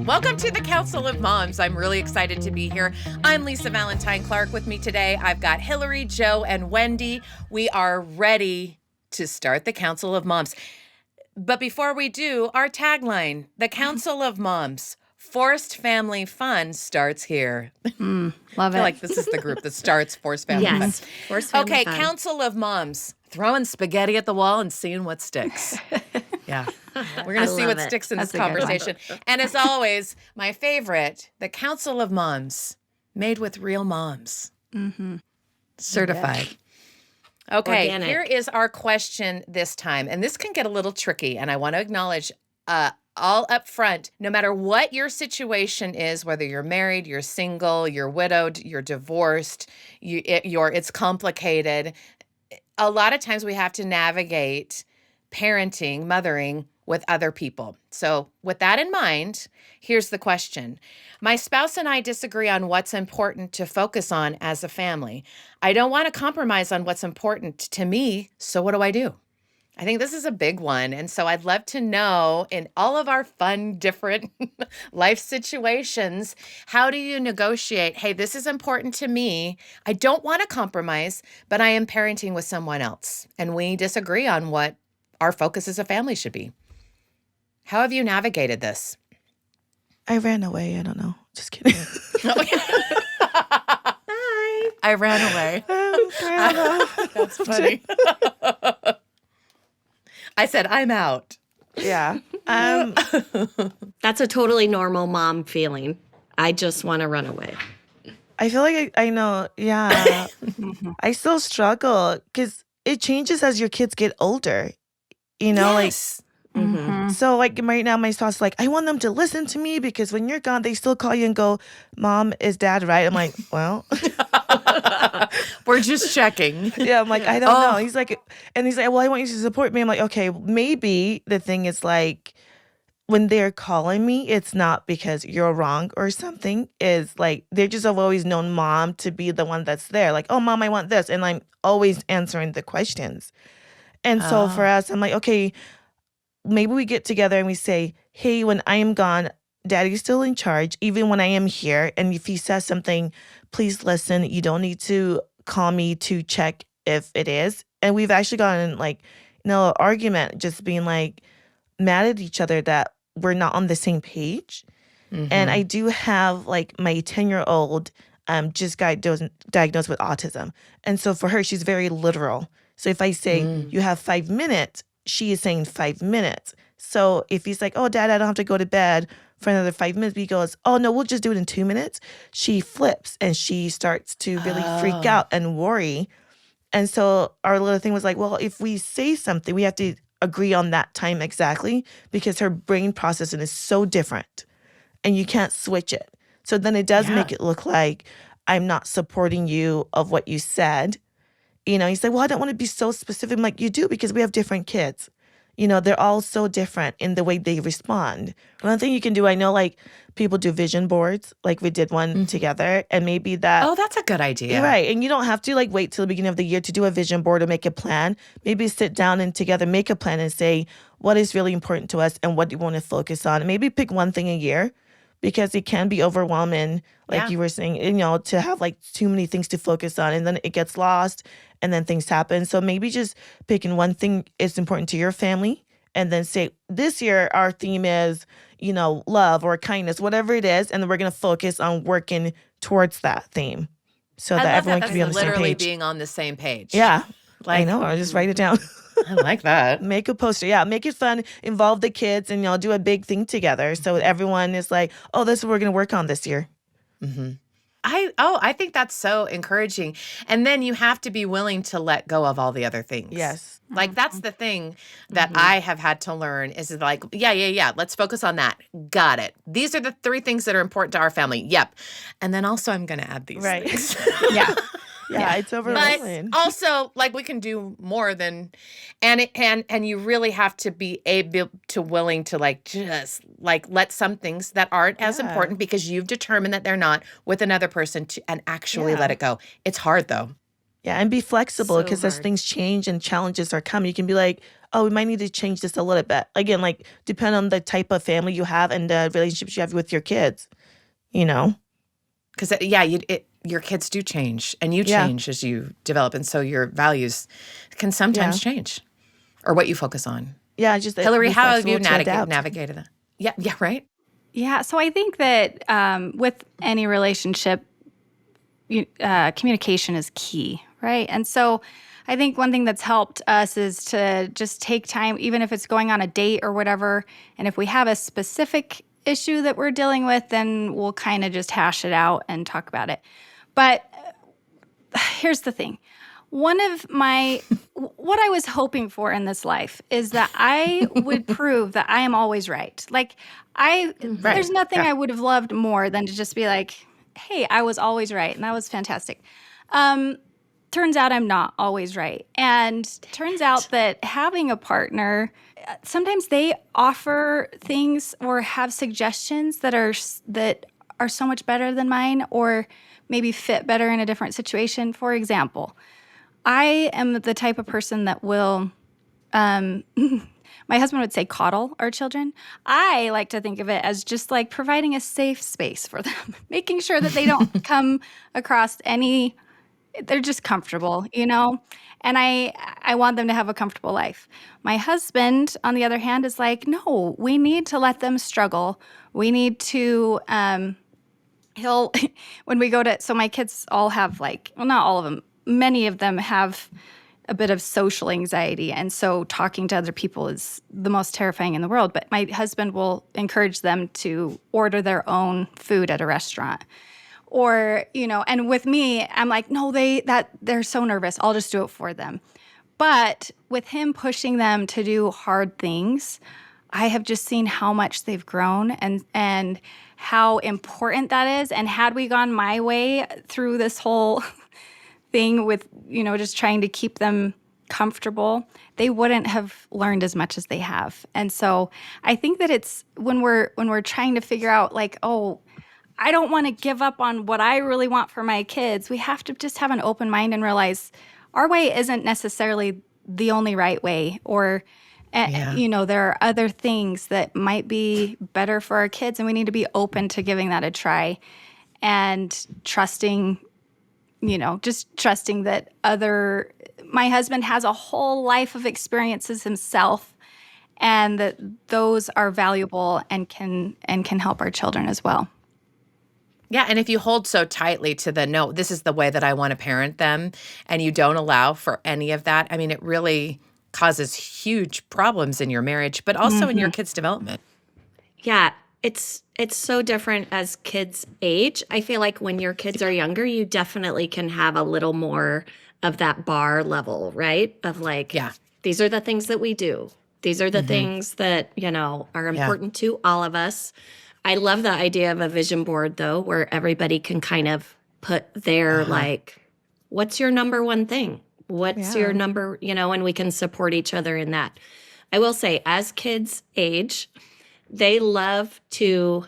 Welcome to the Council of Moms. I'm really excited to be here. I'm Lisa Valentine Clark. With me today, I've got Hillary, Joe, and Wendy. We are ready to start the Council of Moms. But before we do, our tagline, the Council of Moms, Forced Family Fun starts here. Love I it. feel like this is the group that starts Forced Family Yes. Fun. Forced family Okay, fun. Council of Moms, throwing spaghetti at the wall and seeing what sticks. Yeah. We're going to I see love what it. sticks in this That's a good one. conversation. And as always, my favorite, the Council of Moms, made with real moms. Certified. Okay, Organic. here is our question this time. And this can get a little tricky. And I want to acknowledge all up front, no matter what your situation is, whether you're married, you're single, you're widowed, you're divorced, it's complicated. A lot of times we have to navigate parenting, mothering with other people. So, with that in mind, here's the question. My spouse and I disagree on what's important to focus on as a family. I don't want to compromise on what's important to me, so what do I do? I think this is a big one. And so I'd love to know, in all of our fun, different life situations, how do you negotiate? Hey, this is important to me. I don't want to compromise, but I am parenting with someone else. And we disagree on what our focus as a family should be. How have you navigated this? I ran away. I don't know. Just kidding. I ran away. That's funny. I said, I'm out. Yeah. That's a totally normal mom feeling. I just want to run away. I feel like I know. Yeah. I still struggle because it changes as your kids get older. You know, Yes. so like right now, my spouse is like, I want them to listen to me because when you're gone, they still call you and go, Mom, is Dad right? I'm like, well, We're just checking. yeah. I'm like, I don't know. He's like, well, I want you to support me. I'm like, okay, maybe the thing is like, when they're calling me, it's not because you're wrong or something. Is like they just have always known Mom to be the one that's there. Like, oh, Mom, I want this, and I'm always answering the questions. And so for us, I'm like, okay, maybe we get together and we say, hey, when I am gone, Daddy's still in charge, even when I am here. And if he says something, please listen. You don't need to call me to check if it is. And we've actually gotten like, argument, just being like mad at each other that we're not on the same page. And I do have like my 10-year-old just got diagnosed with autism. And so for her, she's very literal. So if I say you have 5 minutes, she is saying 5 minutes. So if he's like, oh, Dad, I don't have to go to bed for another 5 minutes, he goes, oh, no, we'll just do it in 2 minutes. She flips and she starts to really freak out and worry. And so our little thing was like, well, if we say something, we have to agree on that time exactly because her brain processing is so different and you can't switch it. So then it does make it look like I'm not supporting you of what you said. He's like, well, I don't want to be so specific. I'm like, you do because we have different kids. They're all so different in the way they respond. One thing you can do, I know like people do vision boards, like we did one together, and maybe that. Oh, that's a good idea. Right. And you don't have to like wait till the beginning of the year to do a vision board or make a plan. Maybe sit down and together make a plan and say, what is really important to us and what do you want to focus on? Maybe pick one thing a year because it can be overwhelming, like you were saying, to have like too many things to focus on and then it gets lost and then things happen. So maybe just picking one thing is important to your family and then say, this year our theme is, love or kindness, whatever it is. And then we're going to focus on working towards that theme so that everyone can be on the same literally page. being on the same page. Yeah. I know. I just write it down. I like that. Make a poster. Yeah. Make it fun. Involve the kids and y'all do a big thing together. So everyone is like, oh, this is what we're going to work on this year. I think that's so encouraging. And then you have to be willing to let go of all the other things. Yes. Like that's the thing that I have had to learn is like, yeah. Let's focus on that. Got it. These are the 3 things that are important to our family. Yep. And then also I'm going to add these Right. things. Yeah. It's But overwhelming. also, like we can do more than, and you really have to be able to willing to like just like let some things that aren't as important because you've determined that they're not with another person and actually let it go. It's hard though. Yeah, and be flexible So because as hard. things change and challenges are coming, you can be like, oh, we might need to change this a little bit. Again, like depend on the type of family you have and the relationships you have with your kids, you know? Because your kids do change, and you Yeah. change as you develop, and so your values can sometimes change, or what you focus on. Yeah, just Hillary, be how have you flexible to adapt. navigated that? Yeah, right. Yeah, so I think that with any relationship, communication is key, right? And so I think one thing that's helped us is to just take time, even if it's going on a date or whatever. And if we have a specific issue that we're dealing with, then we'll kind of just hash it out and talk about it. But here's the thing. One of what I was hoping for in this life is that I would prove that I am always right. Like there's nothing I would have loved more than to just be like, hey, I was always right. And that was fantastic. Turns out I'm not always right. And turns out that having a partner, sometimes they offer things or have suggestions that are so much better than mine, or maybe fit better in a different situation. For example, I am the type of person that will, my husband would say coddle our children. I like to think of it as just like providing a safe space for them, making sure that they don't come across they're just comfortable, and I want them to have a comfortable life. My husband, on the other hand, is like, no, we need to let them struggle. We need to, when we go so my kids all have not all of them, many of them have a bit of social anxiety. And so talking to other people is the most terrifying in the world. But my husband will encourage them to order their own food at a restaurant. Or, and with me, I'm like, no, they're so nervous. I'll just do it for them. But with him pushing them to do hard things, I have just seen how much they've grown and how important that is. And had we gone my way through this whole thing with, just trying to keep them comfortable, they wouldn't have learned as much as they have. And so I think that it's when we're trying to figure out I don't want to give up on what I really want for my kids. We have to just have an open mind and realize our way isn't necessarily the only right way, or there are other things that might be better for our kids, and we need to be open to giving that a try and trusting that my husband has a whole life of experiences himself, and that those are valuable and can help our children as well. Yeah, and if you hold so tightly to no, this is the way that I want to parent them, and you don't allow for any of that, I mean, it really causes huge problems in your marriage, but also in your kids' development. Yeah, it's so different as kids age. I feel like when your kids are younger, you definitely can have a little more of that bar level, right? Of these are the things that we do. These are the things that, are important to all of us. I love the idea of a vision board, though, where everybody can kind of put their, what's your number one thing? What's your number, and we can support each other in that. I will say, as kids age, they love to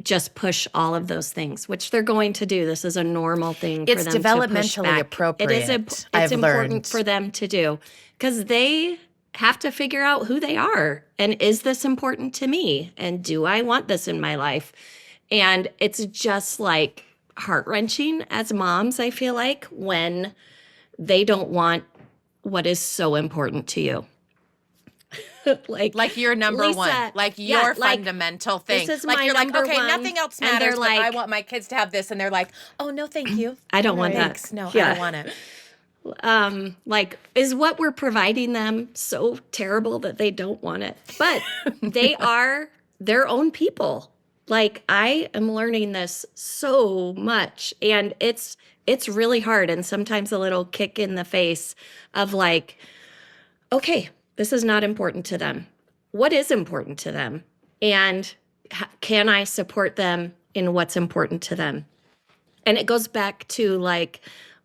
just push all of those things, which they're going to do. This is a normal thing for them to push back. It's developmentally appropriate. It's important for them to do because they have to figure out who they are. And is this important to me? And do I want this in my life? And it's just heart-wrenching as moms, I feel like, when they don't want what is so important to you. like your number Lisa, one, your fundamental thing. This is my you're number okay, one, nothing else and matters, they're but I want my kids to have this. And they're like, oh, no, thank you. I don't want that. Thanks. No, Yeah. I don't want it. Is what we're providing them so terrible that they don't want it? But they are their own people. I am learning this so much, and it's really hard, and sometimes a little kick in the face of okay, this is not important to them. What is important to them? And can I support them in what's important to them? And it goes back to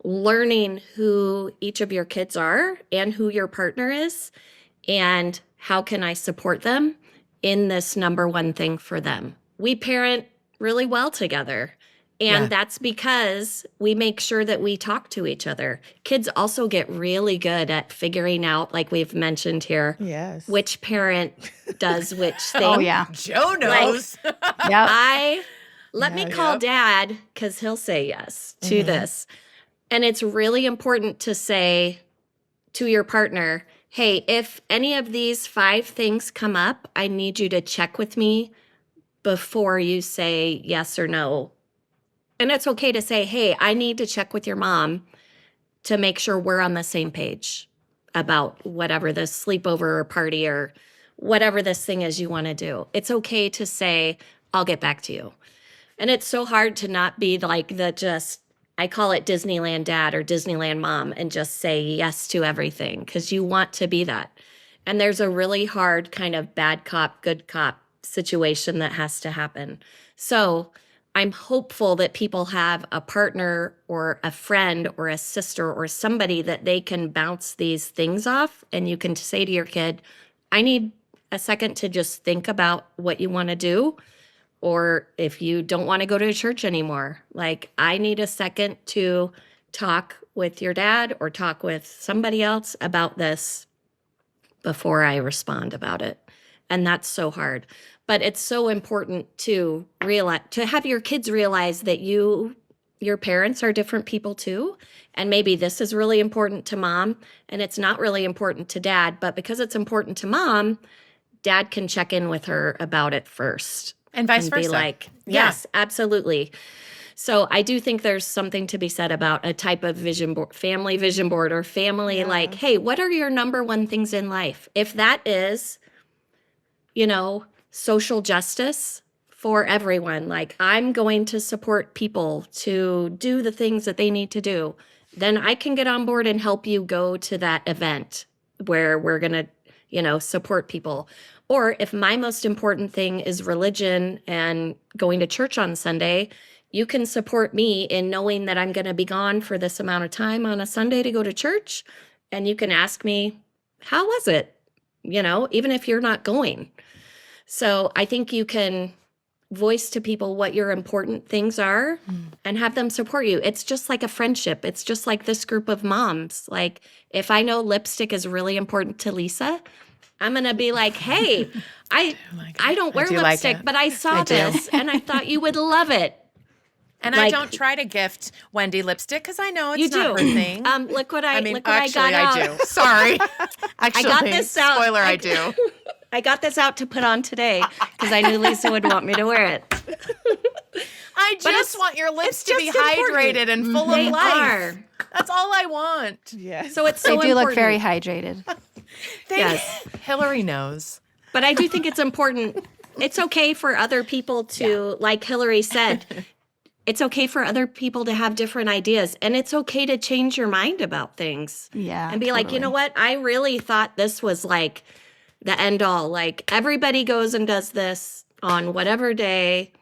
learning who each of your kids are and who your partner is, and how can I support them in this number one thing for them. We parent really well together, And Yeah. that's because we make sure that we talk to each other. Kids also get really good at figuring out, like we've mentioned here, Yes. which parent does which thing. Oh yeah. Joe knows. Yep. Let me Yeah. call Yep. dad because he'll say yes to this. And it's really important to say to your partner, hey, if any of these 5 things come up, I need you to check with me before you say yes or no. And it's okay to say, hey, I need to check with your mom to make sure we're on the same page about whatever this sleepover or party or whatever this thing is you want to do. It's okay to say, I'll get back to you. And it's so hard to not be like I call it Disneyland dad or Disneyland mom, and just say yes to everything because you want to be that. And there's a really hard kind of bad cop, good cop situation that has to happen. So I'm hopeful that people have a partner or a friend or a sister or somebody that they can bounce these things off. And you can say to your kid, I need a second to just think about what you want to do. Or if you don't want to go to church anymore, like I need a second to talk with your dad or talk with somebody else about this before I respond about it. And that's so hard. But it's so important to have your kids realize that your parents are different people too. And maybe this is really important to mom and it's not really important to dad. But because it's important to mom, dad can check in with her about it first. And vice Be versa. like, Yeah. yes, absolutely. So I do think there's something to be said about a type of vision board, family vision board, or family like, hey, what are your number one things in life? If that is, social justice for everyone, like I'm going to support people to do the things that they need to do, then I can get on board and help you go to that event where we're going to, support people. Or if my most important thing is religion and going to church on Sunday, you can support me in knowing that I'm going to be gone for this amount of time on a Sunday to go to church. And you can ask me, how was it? Even if you're not going. So I think you can voice to people what your important things are and have them support you. It's just like a friendship. It's just like this group of moms. Like if I know lipstick is really important to Lisa, I'm going to be like, hey, I don't wear do like lipstick, it. but I saw do. this and I thought you would love it. And I Like- don't try to gift Wendy lipstick because I know it's You not do. her thing. Look what I actually, got I out. do. Sorry. Actually, got this out. Spoiler, I do. I got this out to put on today because I knew Lisa would want me to wear it. I it's- just want your lips it's to be just important. hydrated and full They of life. are. That's all I want. Yes. So it's They so do important. look very hydrated. Yes. Hillary knows. But I do think it's important. It's okay for other people to, like Hillary said, it's okay for other people to have different ideas. And it's okay to change your mind about things. Yeah. And be like, you know what? I really thought this was like the end all. Like everybody goes and does this on whatever day.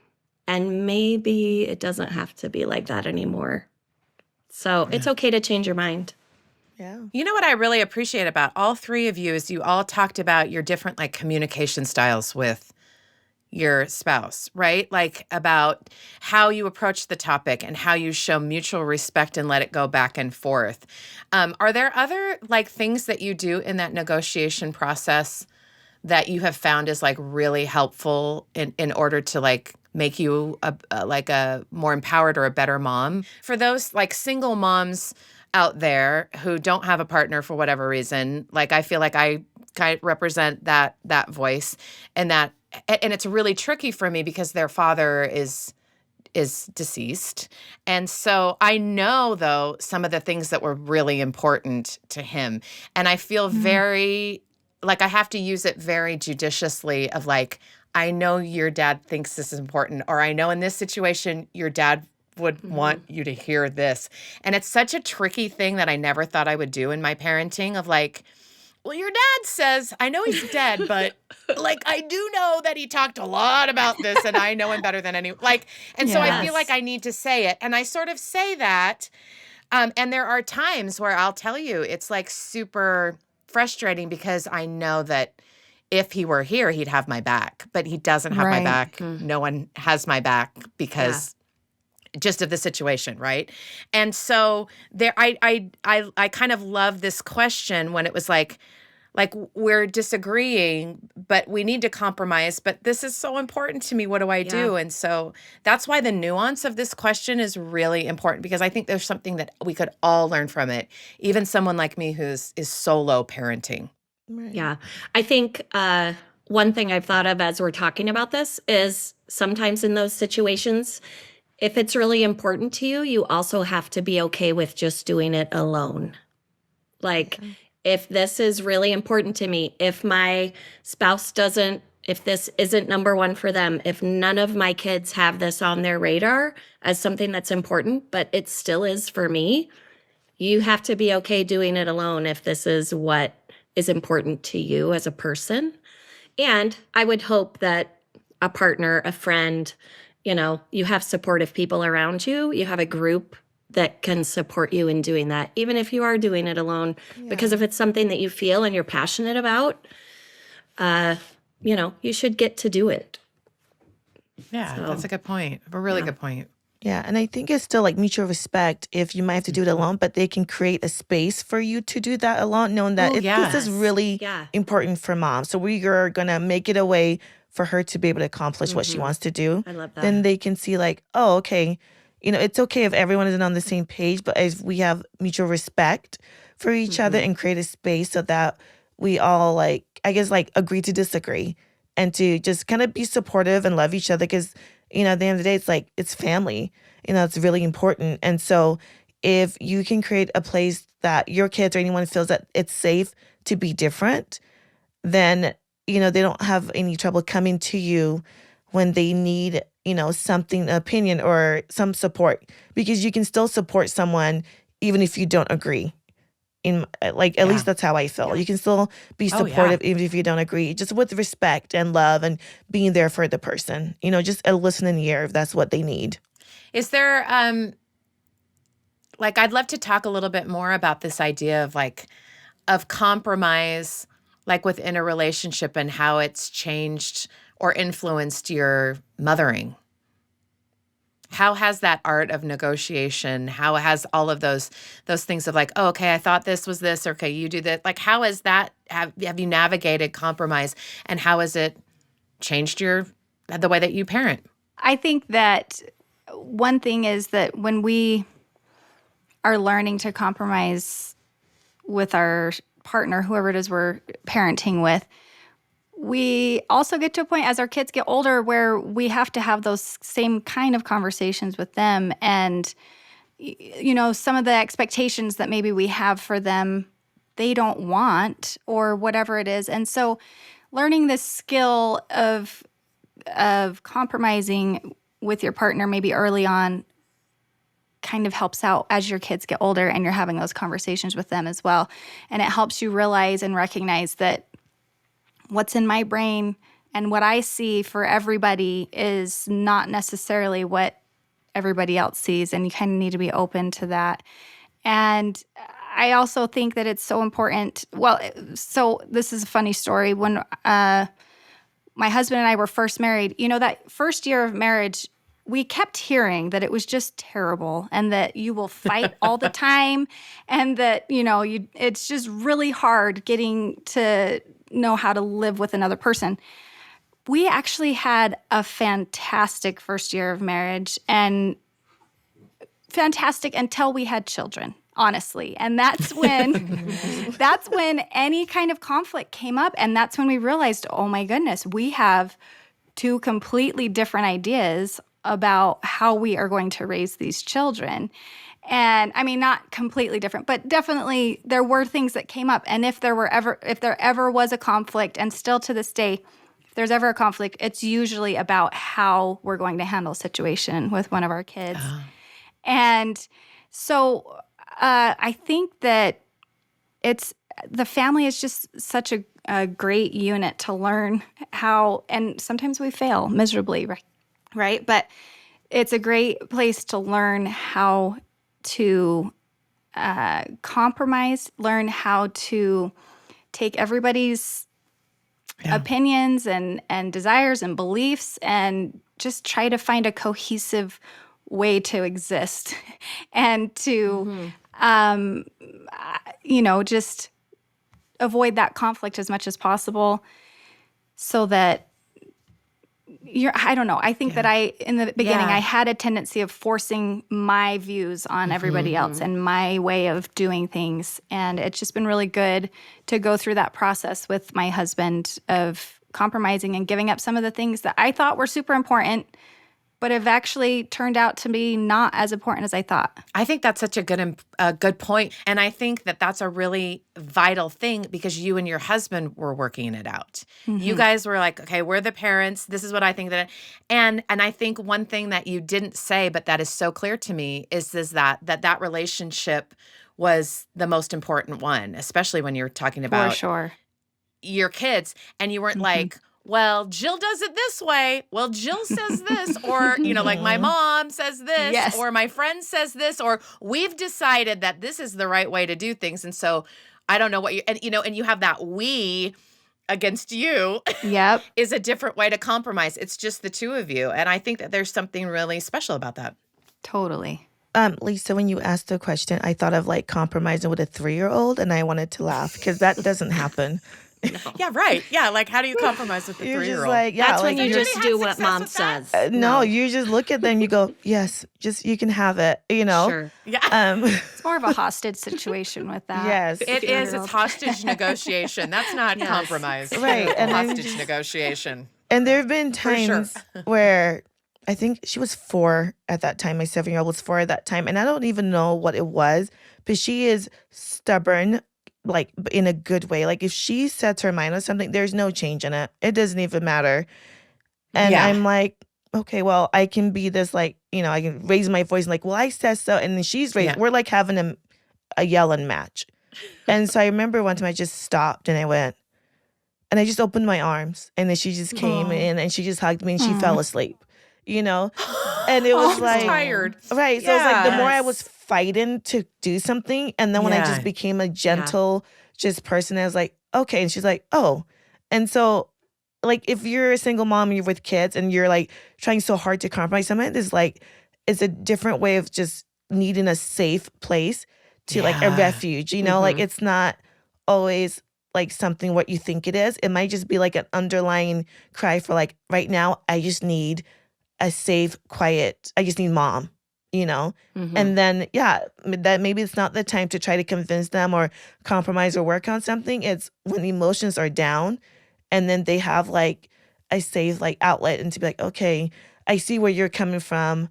And maybe it doesn't have to be like that anymore. So it's okay to change your mind. Yeah. You know what I really appreciate about all three of you is you all talked about your different like communication styles with your spouse, right? Like about how you approach the topic and how you show mutual respect and let it go back and forth. Are there other like things that you do in that negotiation process that you have found is like really helpful in order to like make you a more empowered or a better mom? For those like single moms out there who don't have a partner for whatever reason, like I feel like I kind of represent that voice, and it's really tricky for me because their father is deceased. And so I know though some of the things that were really important to him, and I feel very like I have to use it very judiciously of like, I know your dad thinks this is important, or I know in this situation your dad would want you to hear this. And it's such a tricky thing that I never thought I would do in my parenting of like, well, your dad says, I know he's dead, but like, I do know that he talked a lot about this and I know him better than any, like, and so I feel like I need to say it. And I sort of say that. And there are times where I'll tell you, it's like super frustrating because I know that if he were here, he'd have my back, but he doesn't have my Right. back. No one has my back because just of the situation, right? And so there, I kind of love this question when it was like we're disagreeing, but we need to compromise. But this is so important to me. What do I Yeah. do? And so that's why the nuance of this question is really important, because I think there's something that we could all learn from it. Even someone like me is solo parenting. Right. Yeah. I think one thing I've thought of as we're talking about this is sometimes in those situations, if it's really important to you, you also have to be okay with just doing it alone. Like, if this is really important to me, if my spouse doesn't, if this isn't number one for them, if none of my kids have this on their radar as something that's important, but it still is for me, you have to be okay doing it alone if this is what is important to you as a person. And I would hope that a partner, a friend, you have supportive people around you, you have a group that can support you in doing that, even if you are doing it alone. Because if it's something that you feel and you're passionate about, you should get to do it. Yeah, So, that's a good point. A really yeah. good point. Yeah, and I think it's still like mutual respect if you might have to do it alone, but they can create a space for you to do that alone, knowing that Oh, this is yes. really Yeah. important for mom. So we are gonna make it a way for her to be able to accomplish what she wants to do. I love that. Then they can see like, oh, okay, it's okay if everyone isn't on the same page, but as we have mutual respect for each other and create a space so that we all like, I guess, like agree to disagree and to just kind of be supportive and love each other because at the end of the day, it's like it's family. It's really important. And so if you can create a place that your kids or anyone feels that it's safe to be different, then they don't have any trouble coming to you when they need something, opinion or some support, because you can still support someone even if you don't agree. At least that's how I feel. You can still be Oh, yeah. supportive even if you don't agree, just with respect and love and being there for the person. Just a listening ear if that's what they need. Is there I'd love to talk a little bit more about this idea of compromise, like within a relationship, and how it's changed or influenced your mothering. How has that art of negotiation, how has all of those things of like, oh, okay, I thought this was this, okay, you do that. Like, how has that, have you navigated compromise, and how has it changed the way that you parent? I think that one thing is that when we are learning to compromise with our partner, whoever it is we're parenting with, we also get to a point as our kids get older where we have to have those same kind of conversations with them. And, some of the expectations that maybe we have for them, they don't want, or whatever it is. And so learning this skill of compromising with your partner maybe early on kind of helps out as your kids get older and you're having those conversations with them as well. And it helps you realize and recognize that what's in my brain and what I see for everybody is not necessarily what everybody else sees, and you kind of need to be open to that. And I also think that it's so important. Well, so this is a funny story. When my husband and I were first married, that first year of marriage, we kept hearing that it was just terrible and that you will fight all the time and that, it's just really hard getting to know how to live with another person. We actually had a fantastic first year of marriage, and fantastic until we had children, honestly. And that's when any kind of conflict came up, and that's when we realized, oh my goodness, we have two completely different ideas about how we are going to raise these children. And I mean, not completely different, but definitely there were things that came up. And if there ever was a conflict, and still to this day, if there's ever a conflict, it's usually about how we're going to handle a situation with one of our kids. And so I think that the family is just such a great unit to learn how, and sometimes we fail miserably, right? But it's a great place to learn how to compromise, learn how to take everybody's opinions and desires and beliefs and just try to find a cohesive way to exist and to, just avoid that conflict as much as possible so that I don't know. I think that in the beginning, I had a tendency of forcing my views on everybody else and my way of doing things. And it's just been really good to go through that process with my husband of compromising and giving up some of the things that I thought were super important, but have actually turned out to be not as important as I thought. I think that's such a good point. And I think that that's a really vital thing because you and your husband were working it out. You guys were like, okay, we're the parents. This is what I think and I think one thing that you didn't say, but that is so clear to me is that relationship was the most important one, especially when you're talking about For sure. your kids. And you weren't like, well, Jill does it this way. Well, Jill says this, or, like my mom says this, Yes. or my friend says this, or we've decided that this is the right way to do things. And so I don't know what and you have that we against you Yep. is a different way to compromise. It's just the two of you. And I think that there's something really special about that. Totally. Lisa, when you asked the question, I thought of like compromising with a 3-year-old, and I wanted to laugh because that doesn't happen. Yeah, right. Yeah, like how do you compromise with the You're just 3-year-old? like, That's when like you just had do what success mom with that? says. no, you just look at them, you go, yes, just you can have it, Sure. Yeah. It's more of a hostage situation with that. Yes. It is. It's hostage negotiation. That's not Yes. compromise. Right, and then hostage just- negotiation. And there have been For sure. times where I think she was 4 at that time. My 7-year-old was 4 at that time. And I don't even know what it was, but she is stubborn, like in a good way. Like if she sets her mind on something, there's no change in it. It doesn't even matter. And Yeah. I'm like, okay, well, I can be this like, I can raise my voice and like, well, I said so. And then she's raised, Yeah. we're like having a yelling match. And so I remember one time I just stopped and I went, and I just opened my arms, and then she just came in and she just hugged me and she fell asleep, And it was I'm like, tired. right. So it's like the more I Yes. was fighting to do something, and then when I Yeah. just became a gentle, just person, I was like, okay. And she's like, oh. And so, like, if you're a single mom and you're with kids and you're like trying so hard to compromise, something is like, it's a different way of just needing a safe place to like a Yeah. refuge, like it's not always like something what you think it is. It might just be like an underlying cry for like, right now, I just need a safe, quiet, I just need mom, And then, that maybe it's not the time to try to convince them or compromise or work on something. It's when the emotions are down and then they have like a safe like outlet and to be like, okay, I see where you're coming from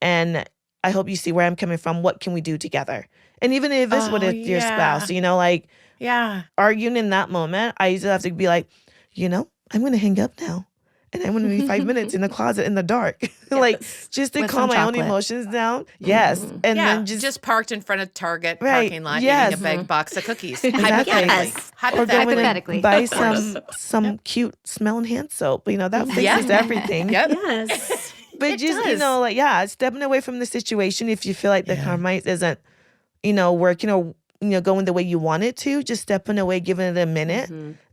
and I hope you see where I'm coming from. What can we do together? And even if it's with your spouse, like Yeah. arguing in that moment, I used to have to be like, I'm going to hang up now. And I'm going to be 5 minutes in the closet in the dark, like just to With calm some my own chocolate. emotions down. Yes. And Yeah, then just parked in front of Target Right, parking lot yes. eating a big box of cookies. Exactly. Hypothetically. Yes. or go in Hypothetically. and buy Of course. some cute smelling hand soap. That fixes Yeah. everything. Yep. Yes. But It just, does. stepping away from the situation if you feel like the Yeah. compromise isn't, working or, going the way you want it to, just stepping away, giving it a minute.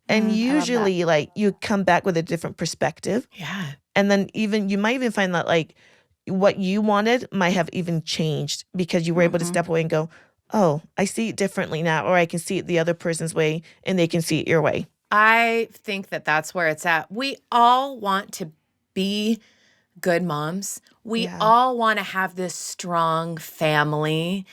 And usually, like, you come back with a different perspective. Yeah. And then you might even find that, like, what you wanted might have even changed because you were able to step away and go, oh, I see it differently now, or I can see it the other person's way and they can see it your way. I think that that's where it's at. We all want to be good moms. We Yeah. all want to have this strong family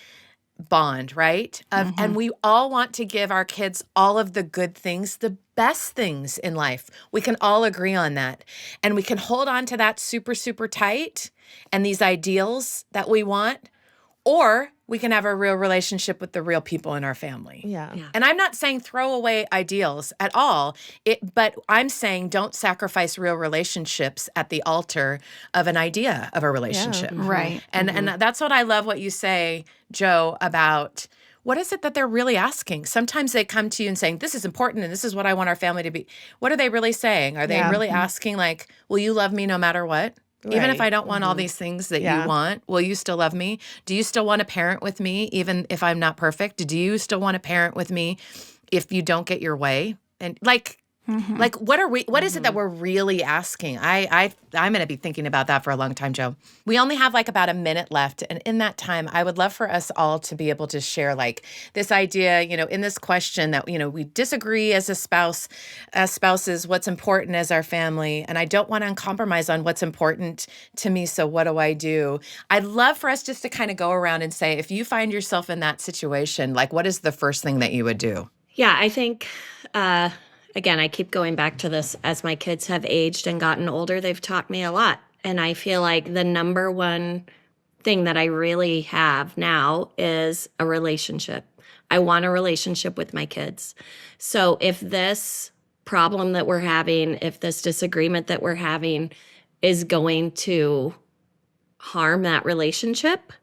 bond, right? And we all want to give our kids all of the good things, the best things in life. We can all agree on that. And we can hold on to that super, super tight and these ideals that we want, or we can have a real relationship with the real people in our family. Yeah. And I'm not saying throw away ideals at all, but I'm saying don't sacrifice real relationships at the altar of an idea of a relationship. Right. And that's what I love what you say, Joe, about what is it that they're really asking? Sometimes they come to you and saying, this is important and this is what I want our family to be. What are they really saying? Are they Yeah. really asking like, will you love me no matter what? Even if Right. I don't want all these things that Yeah. you want, will you still love me? Do you still want to parent with me even if I'm not perfect? Do you still want to parent with me if you don't get your way? And like Like, what is it that we're really asking? I'm going to be thinking about that for a long time, Joe. We only have like about a minute left. And in that time, I would love for us all to be able to share like this idea, in this question that, we disagree as spouses, what's important as our family. And I don't want to compromise on what's important to me. So what do I do? I'd love for us just to kind of go around and say, if you find yourself in that situation, like, what is the first thing that you would do? Yeah, I think, again, I keep going back to this. As my kids have aged and gotten older, they've taught me a lot. And I feel like the number one thing that I really have now is a relationship. I want a relationship with my kids. So if this problem that we're having, if this disagreement that we're having is going to harm that relationship,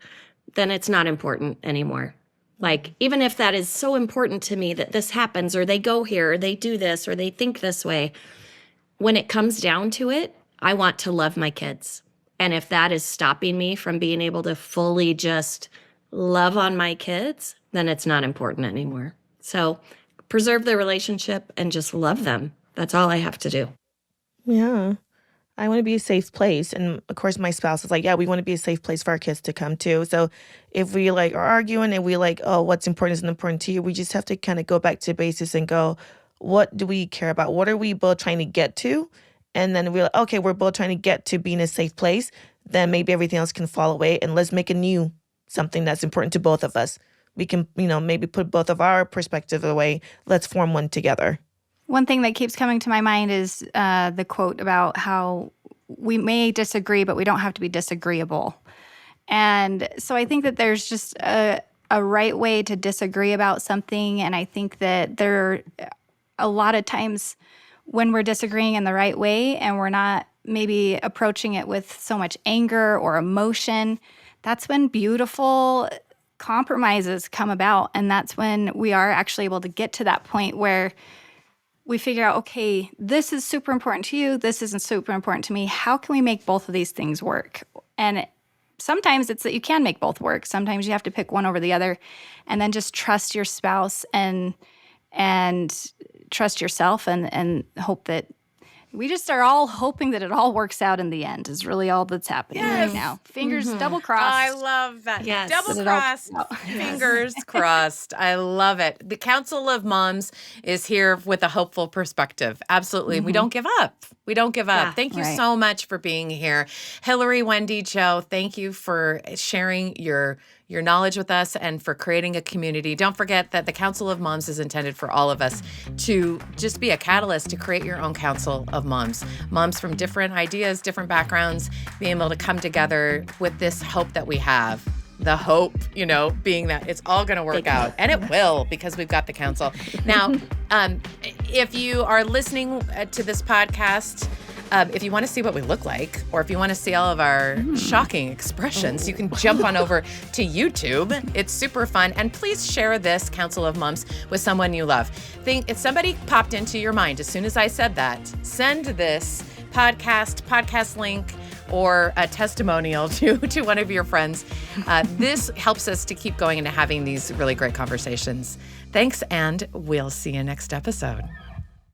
then it's not important anymore. Like, even if that is so important to me that this happens, or they go here, or they do this, or they think this way, when it comes down to it, I want to love my kids. And if that is stopping me from being able to fully just love on my kids, then it's not important anymore. So preserve the relationship and just love them. That's all I have to do. Yeah. I want to be a safe place. And of course, my spouse is like, yeah, we want to be a safe place for our kids to come to. So if we like are arguing and we like, oh, what's important isn't important to you, we just have to kind of go back to basics and go, what do we care about? What are we both trying to get to? And then we're like, okay, we're both trying to get to being a safe place. Then maybe everything else can fall away. And let's make a new something that's important to both of us. We can, maybe put both of our perspectives away. Let's form one together. One thing that keeps coming to my mind is the quote about how we may disagree, but we don't have to be disagreeable. And so I think that there's just a right way to disagree about something. And I think that there are a lot of times when we're disagreeing in the right way and we're not maybe approaching it with so much anger or emotion, that's when beautiful compromises come about. And that's when we are actually able to get to that point where we figure out, okay, this is super important to you. This isn't super important to me. How can we make both of these things work? And sometimes it's that you can make both work. Sometimes you have to pick one over the other, and then just trust your spouse and trust yourself and hope that we just are all hoping that it all works out in the end is really all that's happening right now. Fingers double crossed. I love that. Yes. Double crossed, fingers crossed. I love it. The Council of Moms is here with a hopeful perspective. Absolutely. We don't give up. We don't give up. Yeah, thank you so much for being here. Hillary, Wendy, Joe, thank you for sharing your knowledge with us and for creating a community. Don't forget that the Council of Moms is intended for all of us to just be a catalyst to create your own Council of Moms. Moms from different ideas, different backgrounds, being able to come together with this hope that we have. The hope, being that it's all going to work out. And it will, because we've got the council. Now, if you are listening to this podcast, if you want to see what we look like, or if you want to see all of our shocking expressions, you can jump on over to YouTube. It's super fun. And please share this Council of Moms with someone you love. If somebody popped into your mind as soon as I said that, send this podcast link or a testimonial to one of your friends. This helps us to keep going and having these really great conversations. Thanks, and we'll see you next episode.